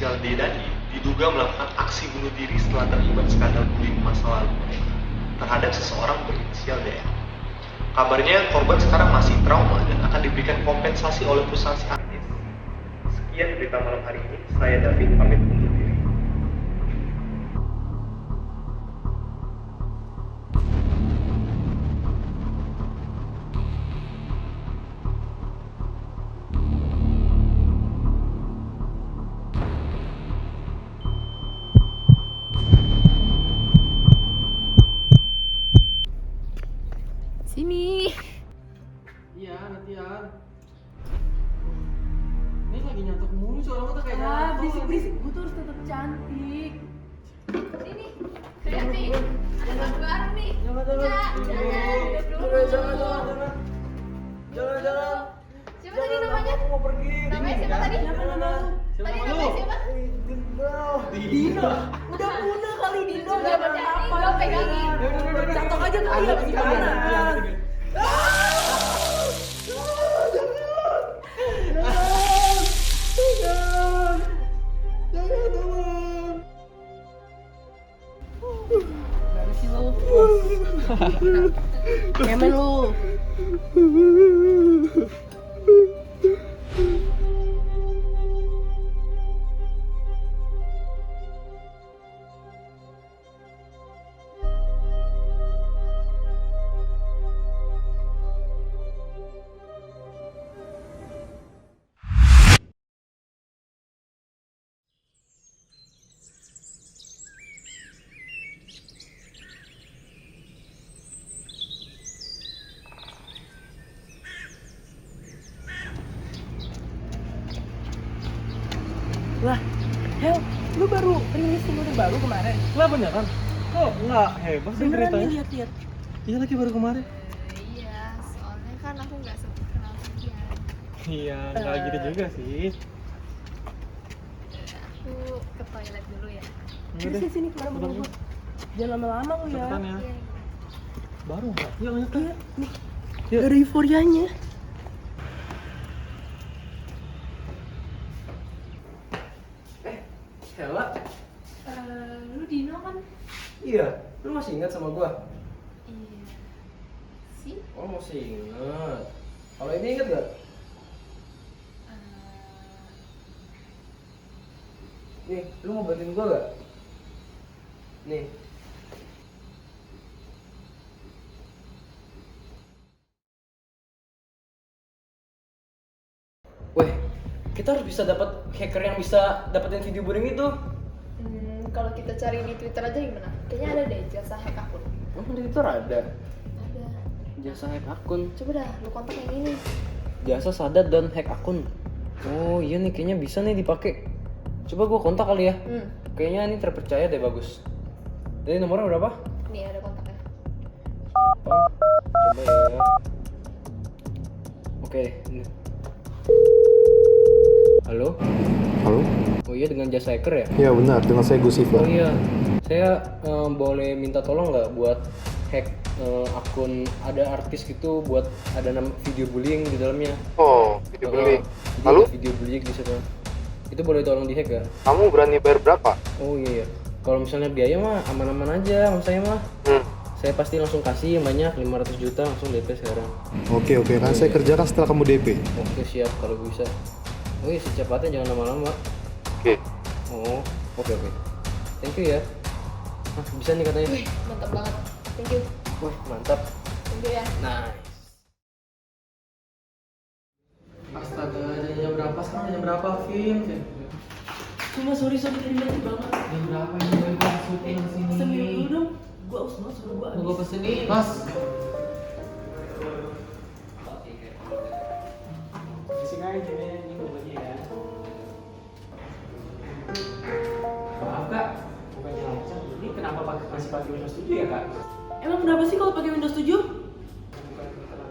berinisial D dan I diduga melakukan aksi bunuh diri setelah terlibat skandal bullying masa lalu terhadap seseorang berinisial DM. Kabarnya korban sekarang masih trauma dan akan diberikan kompensasi oleh perusahaan si artis. Sekian berita malam hari ini. Saya David pamit undur diri. Sini. Iya, latihan. Ini lagi nyantuk mulu, suara lu tuh kayak Berisik. Gue tuh harus tetap cantik. Sini. Lihat nih. Ada lagu baru nih. Jangan. Siapa tadi namanya? Aku mau pergi. Namanya siapa tadi? Siapa Tadi nama namanya lu? siapa? Dino. Udah punah kali Dino. Gak apa-apa. Gue pegangin. Cantok aja kali ya, gimana? Baru sih lu. Kemen lu. Lah, Hel, lu baru rilis single baru kemarin? Lah beneran? Kok nggak hebat sih Beneran nih, ceritanya? lihat-lihat. Iya lagi baru kemarin. Iya, soalnya kan aku nggak sempet kenal dia. Iya, nggak gitu juga sih. Aku ke toilet dulu ya. Udah deh. Sini, kemana Cepetan buru Jangan lama-lama lu ya. Cepetan ya. Iya. Baru nggak? Iya lanjut Iya, kan? nih. Yuk. Gak ada euforianya. Hela? Lu Dino kan? Iya, lu masih ingat sama gua? Iya. Sih? Oh masih ingat. Kalau ini ingat gak? Nih, lu mau bantuin gua gak? Nih. Weh, kita harus bisa dapat hacker yang bisa dapetin video bullying itu. Kalau kita cari di Twitter aja gimana? Kayaknya ada deh jasa hack akun. Oh, di Twitter ada Ada. jasa hack akun. Coba dah, lu kontak yang ini. Jasa sadat dan hack akun. Oh iya nih, kayaknya bisa nih dipakai. Coba gua kontak kali ya. Kayaknya ini terpercaya deh, bagus. Jadi nomornya berapa? Nih ada kontaknya. Coba ya. Oke, ini. Halo? Halo? Oh iya, dengan jasa hacker ya? Ya benar, dengan saya Gus Oh Iva. iya, saya boleh minta tolong nggak buat hack akun ada artis gitu, buat ada video bullying di dalamnya. Oh, video bullying. Jadi Lalu? ada video bullying di situ. Itu boleh tolong di hack gak? Kamu berani bayar berapa? Oh iya, iya. Kalau misalnya biaya mah aman-aman aja sama saya mah. Saya pasti langsung kasih yang banyak, 500 juta langsung DP sekarang. Oke, kan saya kerjakan setelah kamu DP. Oke siap, kalau bisa. Oh iya, secepatnya jangan lama-lama. Oke. Oh, oke. Thank you ya. Nah, bisa nih katanya. Wih, mantap banget. Thank you. Wah, mantap. Thank you ya. Nice. Astaga, jam berapa sekarang? Jam berapa, Vin? Cuma sorry tadi banget. Jam berapa ini? Gue syuting sini. Pesen minum dulu dong. Gue aus banget, suruh gue Mau gue pesenin. Mas. Sini aja ini bumbunya ya. Maaf kak, bukannya langsung. Ini kenapa masih pakai Windows 7 ya kak? Emang berapa sih kalau pakai Windows 7? Bukan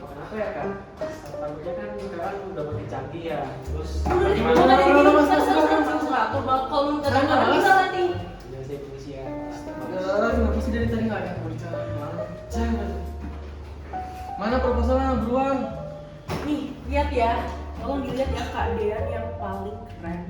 kenapa ya kak? Takutnya kan sekarang udah makin canggih ya. Terus Udah deh, gimana? udah Mas, mas, Kalau kalau lu Saya kata nggak, Mas. bisa nanti. Ya saya permisi ya. Astaga, kenapa sih dari tadi nggak ada yang bicara gimana? Mana proposalnya buruan? Nih, lihat ya. Tolong dilihat ya keadaan yang paling keren.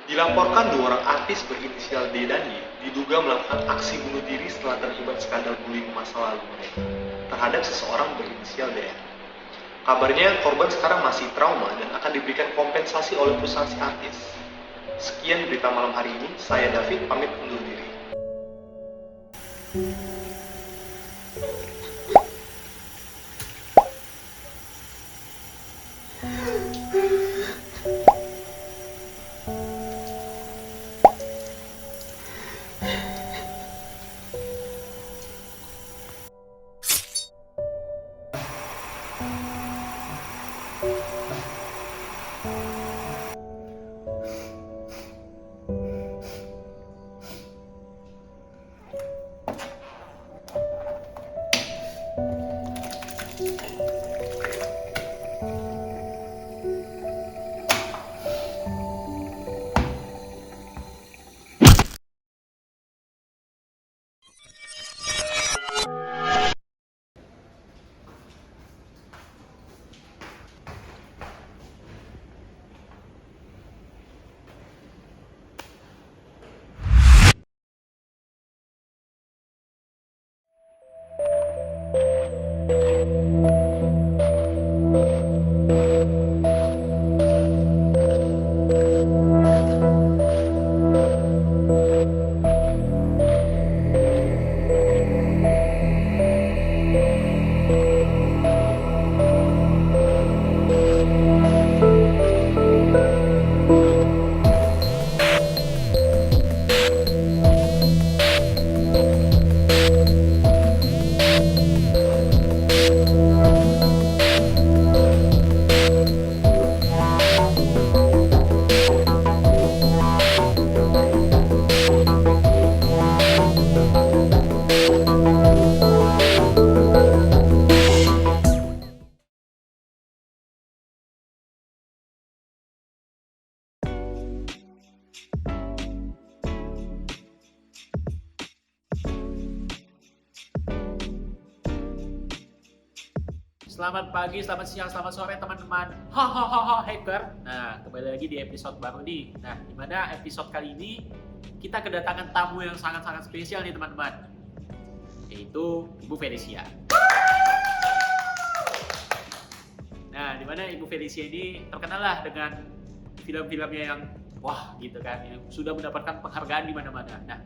Dilaporkan 2 orang artis berinisial D dan Y diduga melakukan aksi bunuh diri setelah terlibat skandal bullying masa lalu mereka terhadap seseorang berinisial DM. Kabarnya korban sekarang masih trauma dan akan diberikan kompensasi oleh perusahaan si artis. Sekian berita malam hari ini, saya David pamit undur diri. Selamat pagi, selamat siang, selamat sore teman-teman. Hahaha hacker. Nah, kembali lagi di episode baru nih. Nah, dimana episode kali ini kita kedatangan tamu yang sangat-sangat spesial nih teman-teman. Yaitu Ibu Felicia. Nah, dimana Ibu Felicia ini terkenal lah dengan film-filmnya yang wah gitu kan, yang sudah mendapatkan penghargaan di mana-mana. Nah,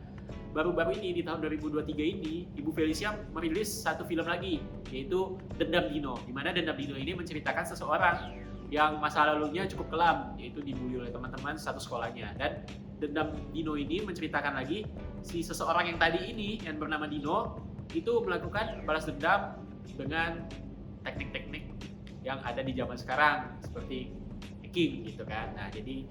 baru-baru ini di tahun 2023 ini Ibu Felicia merilis satu film lagi, yaitu Dendam Dino, di mana Dendam Dino ini menceritakan seseorang yang masa lalunya cukup kelam, yaitu dibully oleh teman-teman satu sekolahnya. Dan Dendam Dino ini menceritakan lagi si seseorang yang tadi ini yang bernama Dino itu melakukan balas dendam dengan teknik-teknik yang ada di zaman sekarang seperti hacking gitu kan. Nah, jadi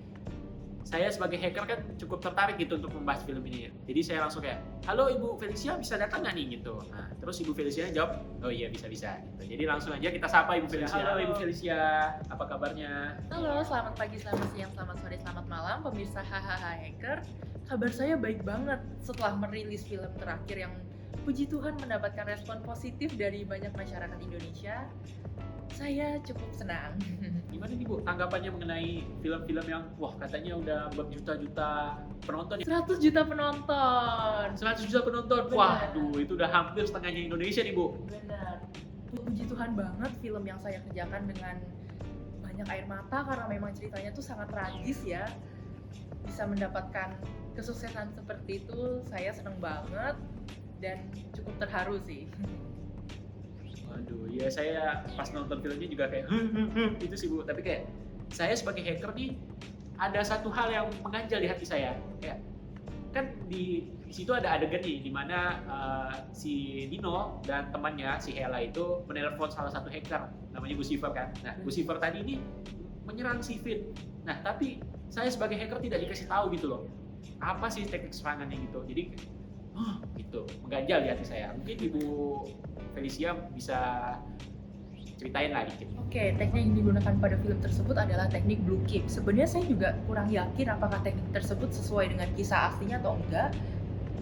saya sebagai hacker kan cukup tertarik gitu untuk membahas film ini. Jadi saya langsung kayak, halo Ibu Felicia, bisa datang nggak nih gitu. Nah, terus Ibu Felicia jawab, oh iya bisa-bisa gitu. Jadi langsung aja kita sapa Ibu Felicia. Halo Ibu Felicia, apa kabarnya? Halo, selamat pagi, selamat siang, selamat sore, selamat malam pemirsa hahaha hacker. Kabar saya baik banget setelah merilis film terakhir yang puji Tuhan mendapatkan respon positif dari banyak masyarakat Indonesia. Saya cukup senang. Gimana nih Bu tanggapannya mengenai film-film yang wah katanya udah berjuta-juta penonton? 100 juta penonton. 100 juta penonton. Benar. Waduh, itu udah hampir setengahnya Indonesia nih Bu. Benar. Puji Tuhan banget film yang saya kerjakan dengan banyak air mata karena memang ceritanya tuh sangat tragis ya. Bisa mendapatkan kesuksesan seperti itu, saya seneng banget dan cukup terharu sih. Waduh, ya saya pas nonton filmnya juga kayak itu sih Bu. Tapi kayak saya sebagai hacker nih ada satu hal yang mengganjal di hati saya. Kayak kan di situ ada adegan nih di mana si Dino dan temannya si Hela itu menelpon salah satu hacker namanya Gucifer kan. Nah, Gucifer tadi ini menyerang si Fit. Nah, tapi saya sebagai hacker tidak dikasih tahu gitu loh. Apa sih teknik serangannya gitu. Jadi gitu, mengganjal di hati saya. Mungkin Ibu Felicia bisa ceritain lagi dikit. Oke, teknik yang digunakan pada film tersebut adalah teknik blue keep. Sebenarnya saya juga kurang yakin apakah teknik tersebut sesuai dengan kisah aslinya atau enggak.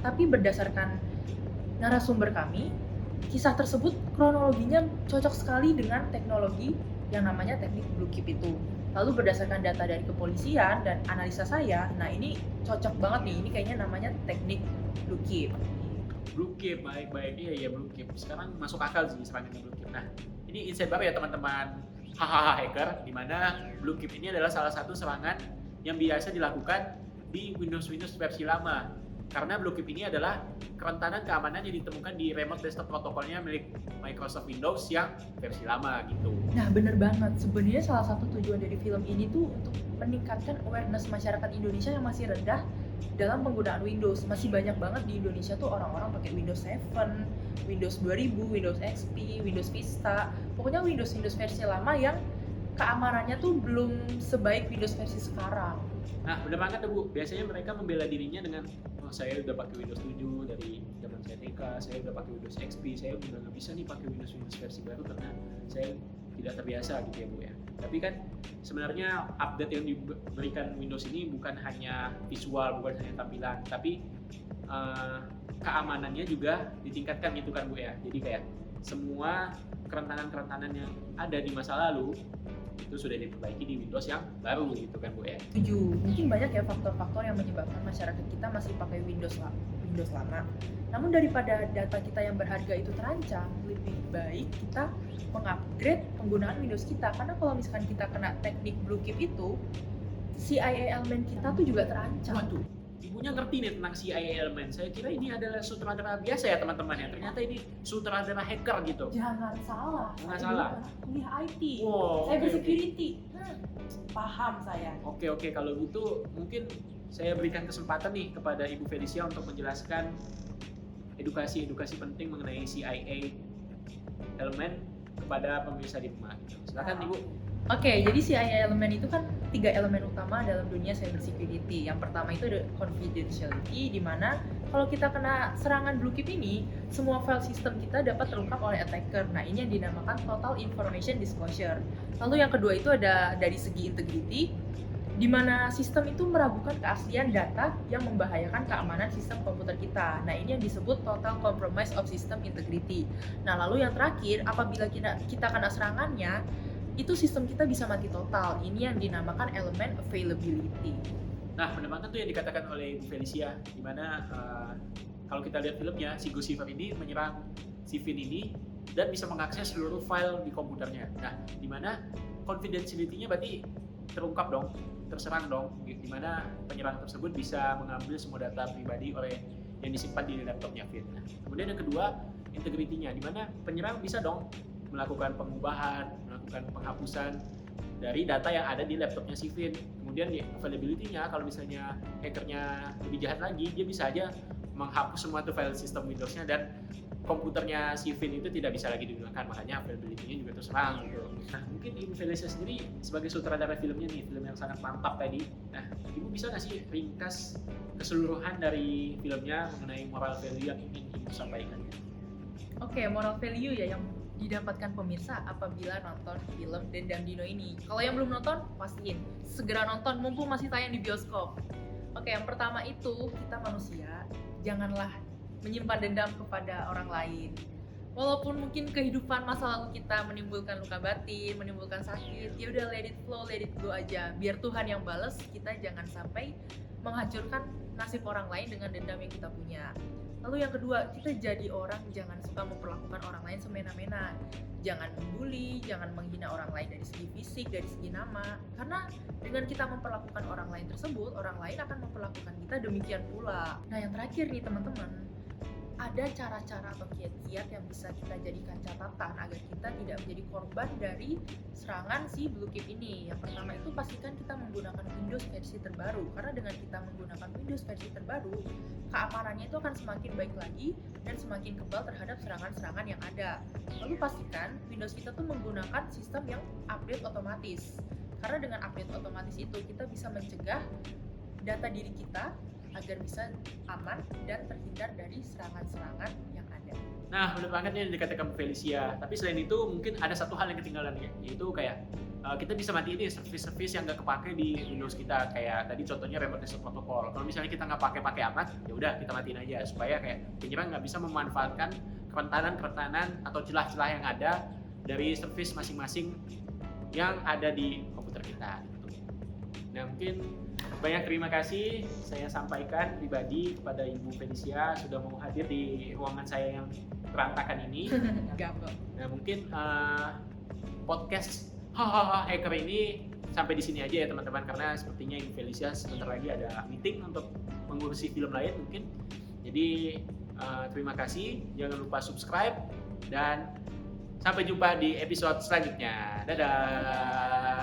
Tapi berdasarkan narasumber kami, kisah tersebut kronologinya cocok sekali dengan teknologi yang namanya teknik blue keep itu. Lalu berdasarkan data dari kepolisian dan analisa saya, nah ini cocok banget nih, ini kayaknya namanya teknik blue chip. Blue chip, baik-baik. Iya blue chip. Sekarang masuk akal sih serangan blue chip. Nah, ini insight baru ya teman-teman hahaha hacker, di mana blue chip ini adalah salah satu serangan yang biasa dilakukan di Windows versi lama. Karena blue chip ini adalah kerentanan keamanan yang ditemukan di remote desktop protokolnya milik Microsoft Windows yang versi lama gitu. Nah bener banget, sebenarnya salah satu tujuan dari film ini tuh untuk meningkatkan awareness masyarakat Indonesia yang masih rendah dalam penggunaan Windows. Masih banyak banget di Indonesia tuh orang-orang pakai Windows 7, Windows 2000, Windows XP, Windows Vista, pokoknya Windows versi lama yang keamanannya tuh belum sebaik Windows versi sekarang. Nah, bener banget tuh Bu. Biasanya mereka membela dirinya dengan saya udah pakai Windows 7 dari zaman saya TK, saya udah pakai Windows XP, saya udah nggak bisa nih pakai Windows versi baru karena saya tidak terbiasa gitu ya Bu ya. Tapi kan sebenarnya update yang diberikan Windows ini bukan hanya visual, bukan hanya tampilan, tapi keamanannya juga ditingkatkan gitu kan Bu ya. Jadi kayak semua kerentanan-kerentanan yang ada di masa lalu itu sudah diperbaiki di Windows yang baru gitu kan Bu ya. Setuju. Mungkin banyak ya faktor-faktor yang menyebabkan masyarakat kita masih pakai Windows lama. Namun daripada data kita yang berharga itu terancam, lebih baik kita mengupgrade penggunaan Windows kita. Karena kalau misalkan kita kena teknik blue chip itu, CIA elemen kita tuh juga terancam. Waduh, ibunya ngerti nih tentang CIA elemen. Saya kira ini adalah sutradara biasa ya teman-teman ya. Ternyata ini sutradara hacker gitu. Jangan salah. Jangan saya salah. dulu pernah kuliah IT. Wow, Saya oke, bersecurity. Paham saya. Oke, kalau gitu mungkin saya berikan kesempatan nih kepada Ibu Felicia untuk menjelaskan edukasi penting mengenai CIA elemen kepada pemirsa di rumah. Silakan Ibu. Oke, jadi CIA elemen itu kan 3 elemen utama dalam dunia cybersecurity. Yang pertama itu ada confidentiality, di mana kalau kita kena serangan blue chip ini, semua file sistem kita dapat terungkap oleh attacker. Nah, ini yang dinamakan total information disclosure. Lalu yang kedua itu ada dari segi integrity, di mana sistem itu meragukan keaslian data yang membahayakan keamanan sistem komputer kita. Nah, ini yang disebut total compromise of system integrity. Nah, lalu yang terakhir, apabila kita kena serangannya, itu sistem kita bisa mati total. Ini yang dinamakan elemen availability. Nah, benar banget tuh yang dikatakan oleh Ibu Felicia, di mana kalau kita lihat filmnya, si Guccifer ini menyerang si Vin ini dan bisa mengakses seluruh file di komputernya. Nah, di mana confidentiality-nya berarti terungkap dong, terserang dong, di mana penyerang tersebut bisa mengambil semua data pribadi oleh yang disimpan di laptopnya Vin. Nah, kemudian yang kedua, integrity-nya, di mana penyerang bisa dong melakukan pengubahan, melakukan penghapusan dari data yang ada di laptopnya si Vin. Kemudian di availability-nya, kalau misalnya hackernya lebih jahat lagi, dia bisa aja menghapus semua tuh file sistem Windows-nya dan komputernya si Vin itu tidak bisa lagi digunakan, makanya availability-nya juga terserang gitu. Nah, mungkin Ibu Felicia sendiri sebagai sutradara filmnya nih, film yang sangat mantap tadi. Nah, Ibu bisa nggak sih ringkas keseluruhan dari filmnya mengenai moral value yang ingin Ibu sampaikan? Oke, moral value ya yang didapatkan pemirsa apabila nonton film Dendam Dino ini. Kalau yang belum nonton, pastiin segera nonton mumpung masih tayang di bioskop. Oke, yang pertama itu kita manusia, janganlah menyimpan dendam kepada orang lain. Walaupun mungkin kehidupan masa lalu kita menimbulkan luka batin, menimbulkan sakit, ya udah let it flow, let it go aja. Biar Tuhan yang bales, kita jangan sampai menghancurkan nasib orang lain dengan dendam yang kita punya. Lalu yang kedua, kita jadi orang jangan suka memperlakukan orang lain semena-mena. Jangan membuli, jangan menghina orang lain dari segi fisik, dari segi nama. Karena dengan kita memperlakukan orang lain tersebut, orang lain akan memperlakukan kita demikian pula. Nah, yang terakhir nih teman-teman, ada cara-cara atau kiat-kiat yang bisa kita jadikan catatan agar kita tidak menjadi korban dari serangan si blue chip ini. Yang pertama itu pastikan kita menggunakan Windows versi terbaru, karena dengan kita menggunakan Windows versi terbaru, keamanannya itu akan semakin baik lagi dan semakin kebal terhadap serangan-serangan yang ada. Lalu pastikan Windows kita tuh menggunakan sistem yang update otomatis, karena dengan update otomatis itu kita bisa mencegah data diri kita agar bisa aman dan terhindar dari serangan-serangan yang ada. Nah, benar banget nih yang dikatakan Bu Felicia. Tapi selain itu mungkin ada satu hal yang ketinggalan ya, yaitu kayak kita bisa matiin nih service-service yang nggak kepake di Windows kita. Kayak tadi contohnya remote desktop protocol. Kalau misalnya kita nggak pakai amat, ya udah kita matiin aja supaya kayak penyerang nggak bisa memanfaatkan kerentanan atau celah-celah yang ada dari service masing-masing yang ada di komputer kita gitu. Nah mungkin banyak terima kasih saya sampaikan pribadi kepada Ibu Felicia sudah mau hadir di ruangan saya yang berantakan ini. Gampang. Nah mungkin podcast hahaha hacker ini sampai di sini aja ya teman-teman, karena sepertinya Ibu Felicia sebentar lagi ada meeting untuk mengurusi film lain mungkin. Jadi terima kasih, jangan lupa subscribe dan sampai jumpa di episode selanjutnya. Dadah.